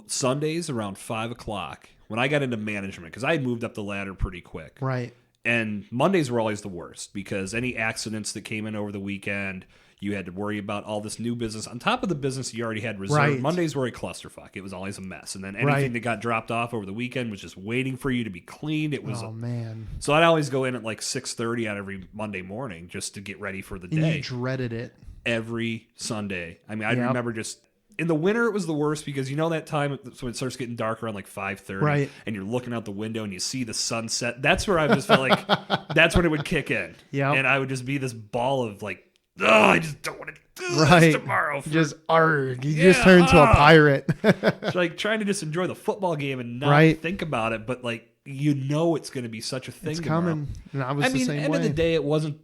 Sundays around 5 o'clock, when I got into management, because I had moved up the ladder pretty quick. Right. And Mondays were always the worst because any accidents that came in over the weekend, you had to worry about all this new business. On top of the business you already had reserved, Right. Mondays were a clusterfuck. It was always a mess. And then anything that got dropped off over the weekend was just waiting for you to be cleaned. It was, oh, man. So I'd always go in at like 6:30 on every Monday morning just to get ready for the day. And you dreaded it. Every Sunday. I mean, I remember just... In the winter, it was the worst because that time when it starts getting dark around like 5:30, right, and you're looking out the window and you see the sunset. That's where I just felt like that's when it would kick in. Yeah, and I would just be this ball of like, oh, I just don't want to do this tomorrow. Just arg. You just turn into a pirate. It's like trying to just enjoy the football game and not think about it, but like it's going to be such a thing. It's tomorrow. coming. And I was the same way. End of the day, it wasn't.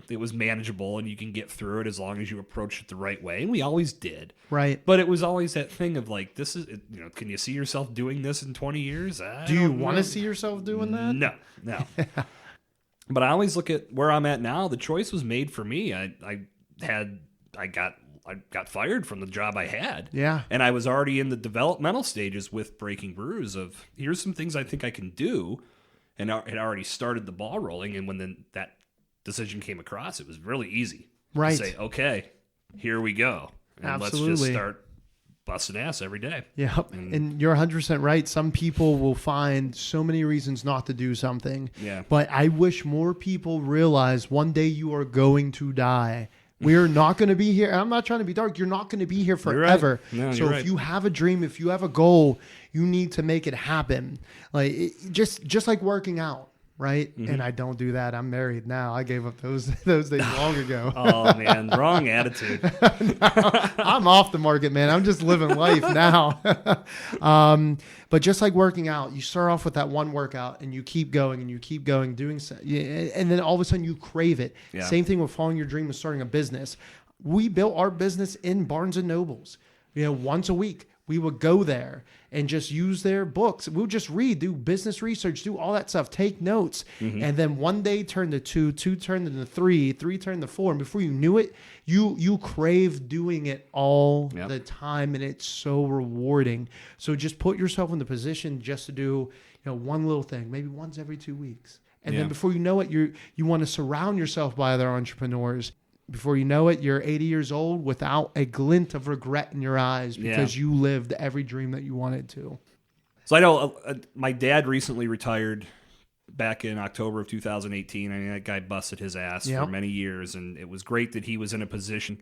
It was manageable, and you can get through it as long as you approach it the right way, and we always did. Right. But it was always that thing of like, this is. Can you see yourself doing this in 20 years? Do you want to see yourself doing that? No. But I always look at where I'm at now. The choice was made for me. I got fired from the job I had. Yeah. And I was already in the developmental stages with Breaking Brews of here's some things I think I can do. And it already started the ball rolling. And when that decision came across, it was really easy to say, okay, here we go. And let's just start busting ass every day. Yeah. And you're 100% right. Some people will find so many reasons not to do something. Yeah. But I wish more people realize one day you are going to die. We're not going to be here. I'm not trying to be dark. You're not going to be here forever. Right. No, so if you have a dream, if you have a goal, you need to make it happen. Like just like working out, right? Mm-hmm. And I don't do that. I'm married now. I gave up those days long ago. Oh man, wrong attitude. I'm off the market, man. I'm just living life now. But just like working out, you start off with that one workout and you keep going and you keep going, doing so, and then all of a sudden you crave it. Yeah. Same thing with following your dream of starting a business. We built our business in Barnes and Nobles. Once a week. We would go there and just use their books. We'll just read, do business research, do all that stuff, take notes. Mm-hmm. And then one day turned to two turned into three turned to four. And before you knew it, you crave doing it all the time. And it's so rewarding. So just put yourself in the position just to do one little thing, maybe once every 2 weeks. And then before you know it, you want to surround yourself by other entrepreneurs. Before you know it, you're 80 years old without a glint of regret in your eyes because you lived every dream that you wanted to. So I know my dad recently retired back in October of 2018. I mean, that guy busted his ass for many years, and it was great that he was in a position.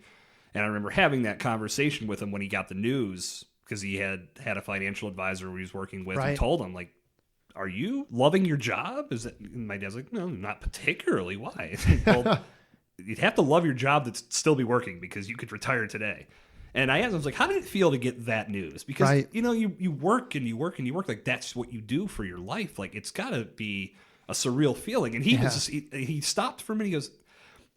And I remember having that conversation with him when he got the news because he had a financial advisor he was working with and told him, like, are you loving your job? And my dad's like, no, not particularly. Why? Well, you'd have to love your job to still be working because you could retire today. And I asked him, I was like, how did it feel to get that news? Because, Right. You work and you work and you work. Like, that's what you do for your life. Like, it's got to be a surreal feeling. And he was just, he stopped for a minute. He goes,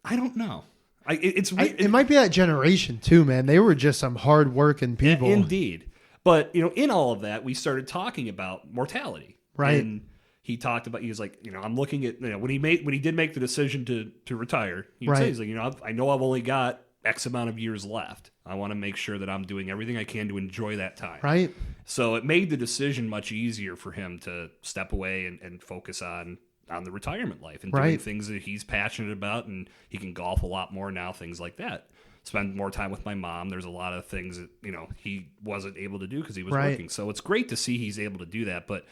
I don't know. It might be that generation too, man. They were just some hard-working people. Indeed. But, in all of that, we started talking about mortality. Right. And he talked about, he was like, I'm looking at, when he did make the decision to retire, he would say, he's like, I know I've only got X amount of years left. I want to make sure that I'm doing everything I can to enjoy that time. Right. So it made the decision much easier for him to step away and focus on the retirement life and doing things that he's passionate about, and he can golf a lot more now, things like that. Spend more time with my mom. There's a lot of things that, he wasn't able to do because he was working. So it's great to see he's able to do that. But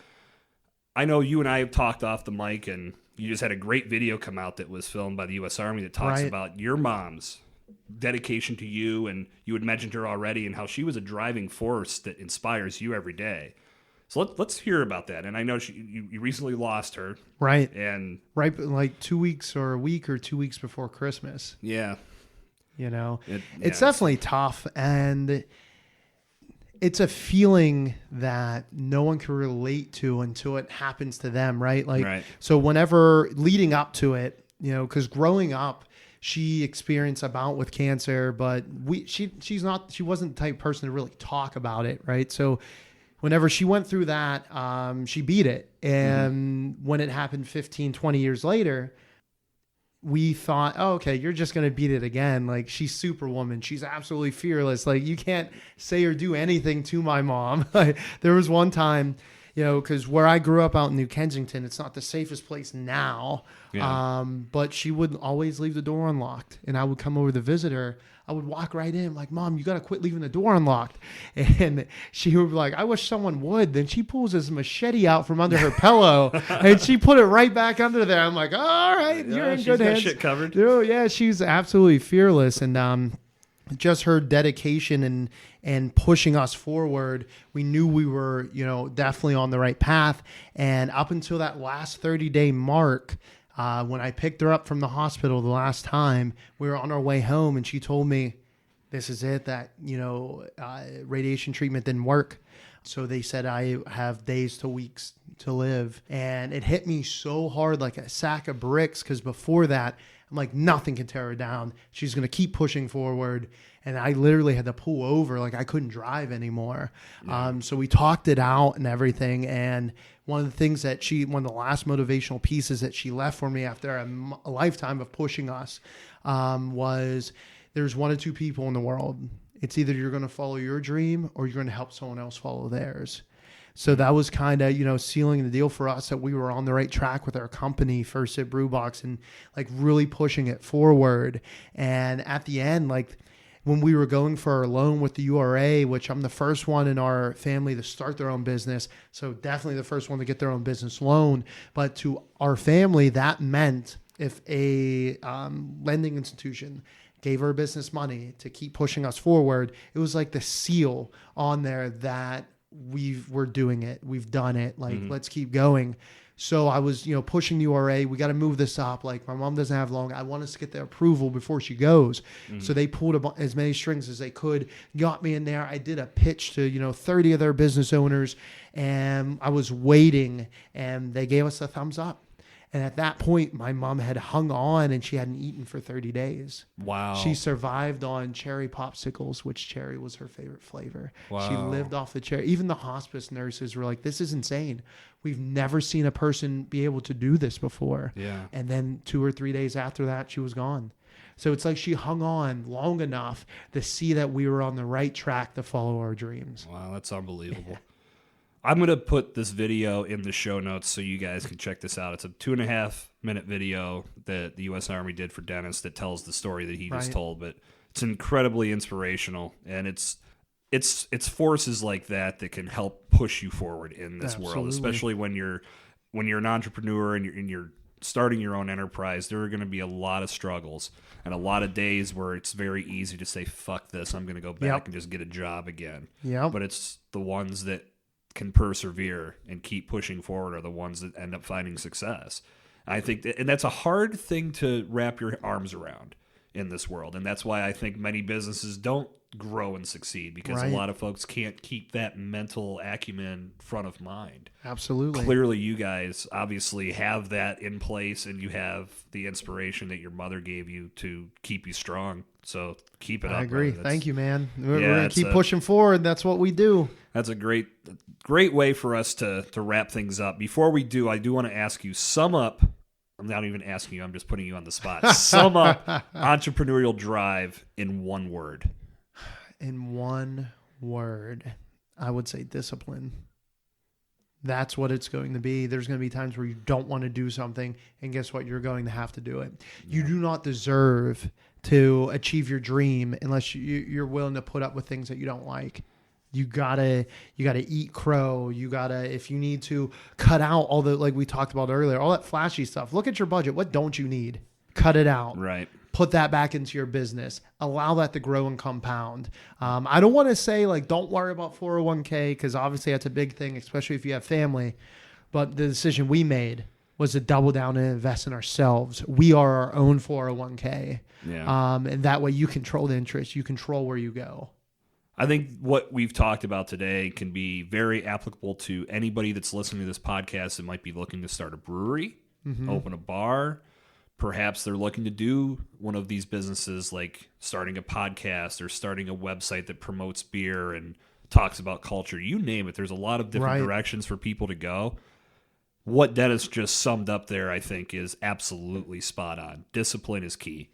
I know you and I have talked off the mic, and you just had a great video come out that was filmed by the U.S. Army that talks about your mom's dedication to you, and you had mentioned her already, and how she was a driving force that inspires you every day. So let's hear about that. And I know you recently lost her. Right. And like 2 weeks or a week or 2 weeks before Christmas. Yeah. It's definitely tough, and it's a feeling that no one can relate to until it happens to them, right? So whenever leading up to it, because growing up, she experienced a bout with cancer, but she wasn't the type of person to really talk about it, right? So whenever she went through that, she beat it. And when it happened 15, 20 years later, we thought, oh, okay, you're just going to beat it again. Like, she's Superwoman. She's absolutely fearless. Like, you can't say or do anything to my mom. There was one time, because where I grew up out in New Kensington, it's not the safest place now. Yeah. But she would always leave the door unlocked, and I would come over to visit her. I would walk right in, like, Mom, you got to quit leaving the door unlocked. And she would be like, I wish someone would. Then she pulls this machete out from under her pillow, and she put it right back under there. I'm like, all right, you're in good hands. She's got shit covered. Dude, yeah, she's absolutely fearless. And just her dedication and pushing us forward, we knew we were, definitely on the right path. And up until that last 30-day mark, when I picked her up from the hospital the last time, we were on our way home, and she told me, this is it, that, radiation treatment didn't work. So they said I have days to weeks to live. And it hit me so hard, like a sack of bricks, because before that, I'm like, nothing can tear her down. She's going to keep pushing forward. And I literally had to pull over. Like, I couldn't drive anymore. Yeah. So we talked it out and everything. And one of the things that one of the last motivational pieces that she left for me after a lifetime of pushing us was, there's one or two people in the world. It's either you're going to follow your dream or you're going to help someone else follow theirs. So that was kind of, sealing the deal for us, that we were on the right track with our company, First Sip Brew Box, and like really pushing it forward. And at the end, like, when we were going for our loan with the URA, which I'm the first one in our family to start their own business, so definitely the first one to get their own business loan. But to our family, that meant if a lending institution gave her business money to keep pushing us forward, it was like the seal on there that we're doing it. We've done it. Like, let's keep going. So I was, pushing the URA. We got to move this up. Like, my mom doesn't have long. I want us to get the approval before she goes. So they pulled as many strings as they could, got me in there. I did a pitch to, 30 of their business owners, and I was waiting, and they gave us a thumbs up. And at that point, my mom had hung on, and she hadn't eaten for 30 days. Wow. She survived on cherry popsicles, which cherry was her favorite flavor. Wow. She lived off the cherry. Even the hospice nurses were like, this is insane. We've never seen a person be able to do this before. Yeah. And then 2 or 3 days after that, she was gone. So it's like she hung on long enough to see that we were on the right track to follow our dreams. Wow, that's unbelievable. I'm going to put this video in the show notes so you guys can check this out. It's a 2.5-minute video that the U.S. Army did for Dennis that tells the story that he just told, but it's incredibly inspirational, and it's forces like that can help push you forward in this world, especially when you're an entrepreneur and you're starting your own enterprise. There are going to be a lot of struggles and a lot of days where it's very easy to say, fuck this, I'm going to go back and just get a job again. But it's the ones that can persevere and keep pushing forward are the ones that end up finding success. I think and that's a hard thing to wrap your arms around. in this world. And that's why I think many businesses don't grow and succeed, because a lot of folks can't keep that mental acumen front of mind. Absolutely. Clearly, you guys obviously have that in place, and you have the inspiration that your mother gave you to keep you strong. So keep it up. I agree. Thank you, man. We're going to keep pushing forward. That's what we do. That's a great way for us to wrap things up. Before we do, I do want to ask you, sum up. I'm not even asking you. I'm just putting you on the spot. Sum up Entrepreneurial Drive in one word. In one word, I would say discipline. That's what it's going to be. There's going to be times where you don't want to do something, and guess what? You're going to have to do it. Yeah. You do not deserve to achieve your dream unless you're willing to put up with things that you don't like. You gotta eat crow. You gotta, if you need to, cut out all the, like we talked about earlier, all that flashy stuff. Look at your budget. What don't you need? Cut it out. Right. Put that back into your business. Allow that to grow and compound. I don't want to say like don't worry about 401k, because obviously that's a big thing, especially if you have family. But the decision we made was to double down and invest in ourselves. We are our own 401k. Yeah. And that way you control the interest. You control where you go. I think what we've talked about today can be very applicable to anybody that's listening to this podcast that might be looking to start a brewery, open a bar. Perhaps they're looking to do one of these businesses, like starting a podcast or starting a website that promotes beer and talks about culture. You name it. There's a lot of different directions for people to go. What Dennis just summed up there, I think, is absolutely spot on. Discipline is key.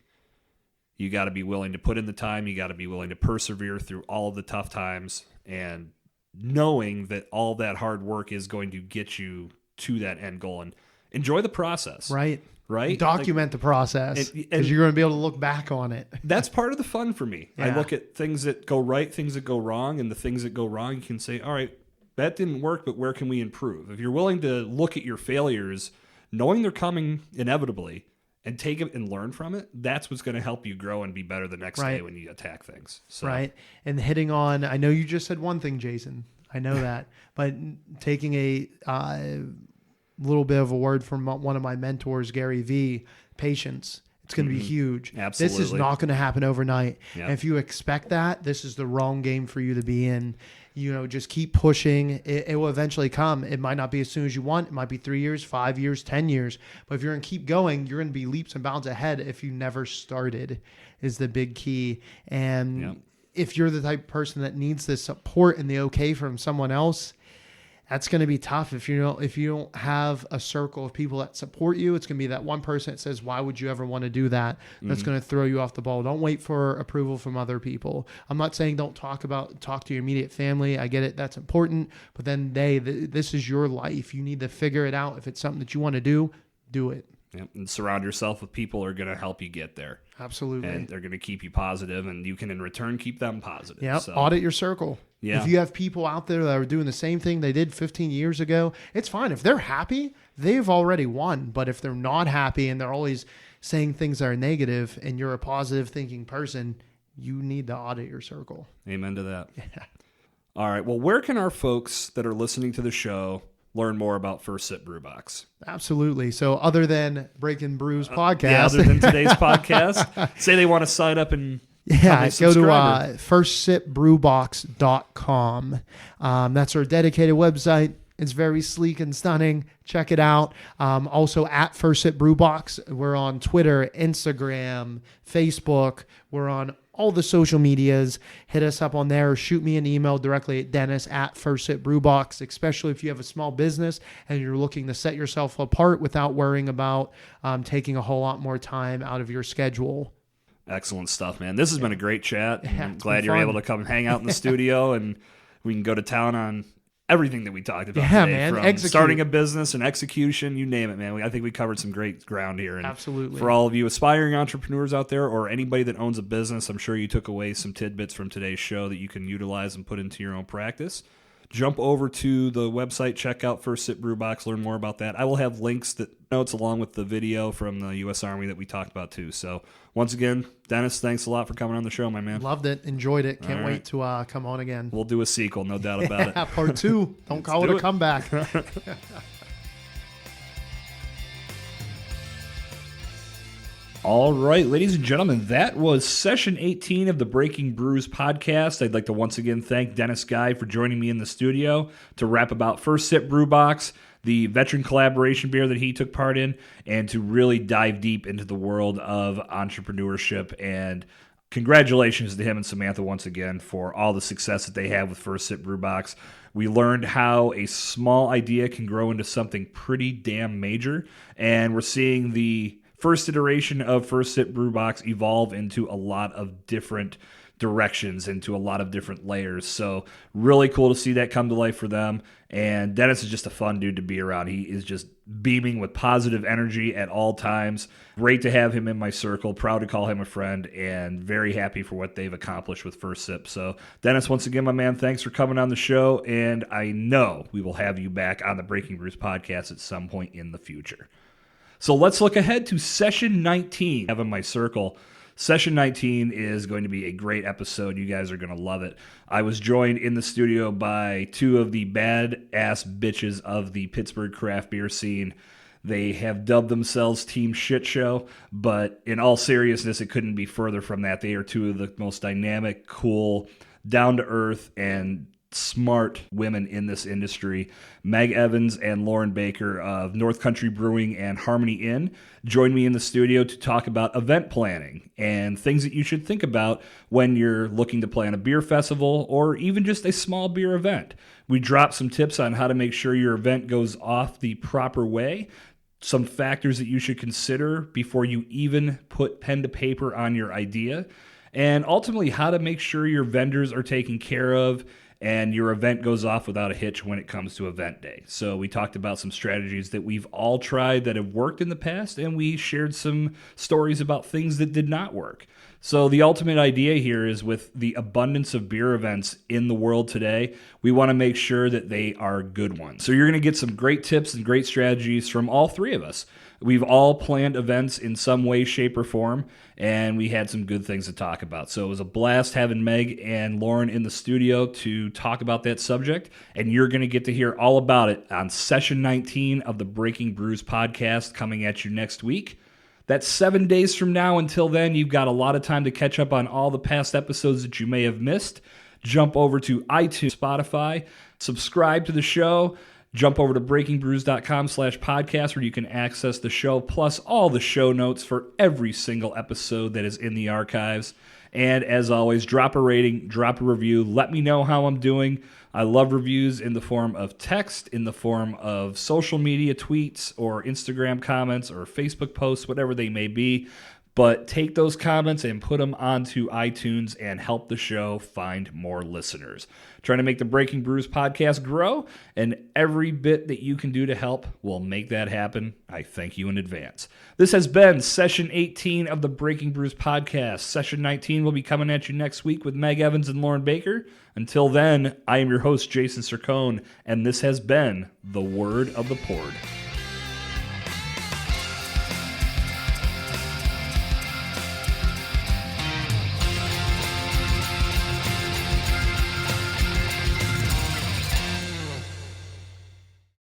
You got to be willing to put in the time. You got to be willing to persevere through all of the tough times, and knowing that all that hard work is going to get you to that end goal, and enjoy the process. Right. like, Document the process, because you're going to be able to look back on it. That's part of the fun for me. Yeah. I look at things that go right, things that go wrong, and the things that go wrong, you can say, all right, that didn't work, but where can we improve? If you're willing to look at your failures, knowing they're coming inevitably, and take it and learn from it, that's what's going to help you grow and be better the next day when you attack things. So. Right. And hitting on, I know you just said one thing, Jason. I know that. But taking a little bit of a word from one of my mentors, Gary V, patience. It's going to be huge. Absolutely. This is not going to happen overnight. Yep. And if you expect that, this is the wrong game for you to be in. You know, just keep pushing. It will eventually come. It might not be as soon as you want. It might be 3 years, 5 years, 10 years. But if you're going to keep going, you're going to be leaps and bounds ahead if you never started, is the big key. And if you're the type of person that needs the support and the okay from someone else, that's going to be tough. If you don't have a circle of people that support you, it's going to be that one person that says, why would you ever want to do that? That's going to throw you off the ball. Don't wait for approval from other people. I'm not saying don't talk to your immediate family. I get it. That's important. But then this is your life. You need to figure it out. If it's something that you want to do it. Yep. And surround yourself with people who are going to help you get there. Absolutely. And they're going to keep you positive, and you can in return keep them positive. Yeah. So. Audit your circle. Yeah. If you have people out there that are doing the same thing they did 15 years ago, it's fine. If they're happy, they've already won. But if they're not happy and they're always saying things that are negative, and you're a positive thinking person, you need to audit your circle. Amen to that. Yeah. All right. Well, where can our folks that are listening to the show learn more about First Sip Brew Box? Absolutely. So other than Breaking Brews podcast. Other than today's podcast, say they want to sign up and go to firstsipbrewbox.com. That's our dedicated website. It's very sleek and stunning. Check it out. Also at First Sip Brew Box. We're on Twitter, Instagram, Facebook. We're on all the social medias. Hit us up on there, or shoot me an email directly at Dennis at First Sip Brew Box, especially if you have a small business and you're looking to set yourself apart without worrying about taking a whole lot more time out of your schedule. Excellent stuff, man. This has been a great chat. Yeah, I'm glad you're able to come hang out in the studio, and we can go to town on everything that we talked about today. Man. From starting a business and execution, you name it, man. I think we covered some great ground here. And absolutely. For all of you aspiring entrepreneurs out there, or anybody that owns a business, I'm sure you took away some tidbits from today's show that you can utilize and put into your own practice. Jump over to the website, check out First Sip Brew Box, learn more about that. I will have links, notes along with the video from the U.S. Army that we talked about too. So once again, Dennis, thanks a lot for coming on the show, my man. Loved it. Enjoyed it. Can't wait to come on again. We'll do a sequel, no doubt about it. Part 2. Don't call it a comeback. All right, ladies and gentlemen, that was session 18 of the Breaking Brews podcast. I'd like to once again thank Dennis Guy for joining me in the studio to rap about First Sip Brew Box, the veteran collaboration beer that he took part in, and to really dive deep into the world of entrepreneurship. And congratulations to him and Samantha once again for all the success that they have with First Sip Brew Box. We learned how a small idea can grow into something pretty damn major, and we're seeing the first iteration of First Sip Brew Box evolve into a lot of different directions, into a lot of different layers. So really cool to see that come to life for them. And Dennis is just a fun dude to be around. He is just beaming with positive energy at all times. Great to have him in my circle. Proud to call him a friend, and very happy for what they've accomplished with First Sip. So Dennis, once again, my man, thanks for coming on the show. And I know we will have you back on the Breaking Brews podcast at some point in the future. So let's look ahead to session 19. I have in my circle. Session 19 is going to be a great episode. You guys are going to love it. I was joined in the studio by two of the badass bitches of the Pittsburgh craft beer scene. They have dubbed themselves Team Shit Show, but in all seriousness, it couldn't be further from that. They are two of the most dynamic, cool, down-to-earth, and smart women in this industry. Meg Evans and Lauren Baker of North Country Brewing and Harmony Inn joined me in the studio to talk about event planning and things that you should think about when you're looking to plan a beer festival or even just a small beer event. We dropped some tips on how to make sure your event goes off the proper way, some factors that you should consider before you even put pen to paper on your idea, and ultimately how to make sure your vendors are taken care of and your event goes off without a hitch when it comes to event day. So we talked about some strategies that we've all tried that have worked in the past, and we shared some stories about things that did not work. So the ultimate idea here is, with the abundance of beer events in the world today, we want to make sure that they are good ones. So you're going to get some great tips and great strategies from all three of us. We've all planned events in some way, shape, or form, and we had some good things to talk about. So it was a blast having Meg and Lauren in the studio to talk about that subject, and you're going to get to hear all about it on session 19 of the Breaking Brews podcast coming at you next week. That's 7 days from now. Until then, you've got a lot of time to catch up on all the past episodes that you may have missed. Jump over to iTunes, Spotify, subscribe to the show. Jump over to breakingbrews.com/podcast where you can access the show, plus all the show notes for every single episode that is in the archives. And as always, drop a rating, drop a review. Let me know how I'm doing. I love reviews in the form of text, in the form of social media tweets or Instagram comments or Facebook posts, whatever they may be. But take those comments and put them onto iTunes and help the show find more listeners. Trying to make the Breaking Brews podcast grow, and every bit that you can do to help will make that happen. I thank you in advance. This has been session 18 of the Breaking Brews podcast. Session 19 will be coming at you next week with Meg Evans and Lauren Baker. Until then, I am your host, Jason Cercone, and this has been The Word of the Port.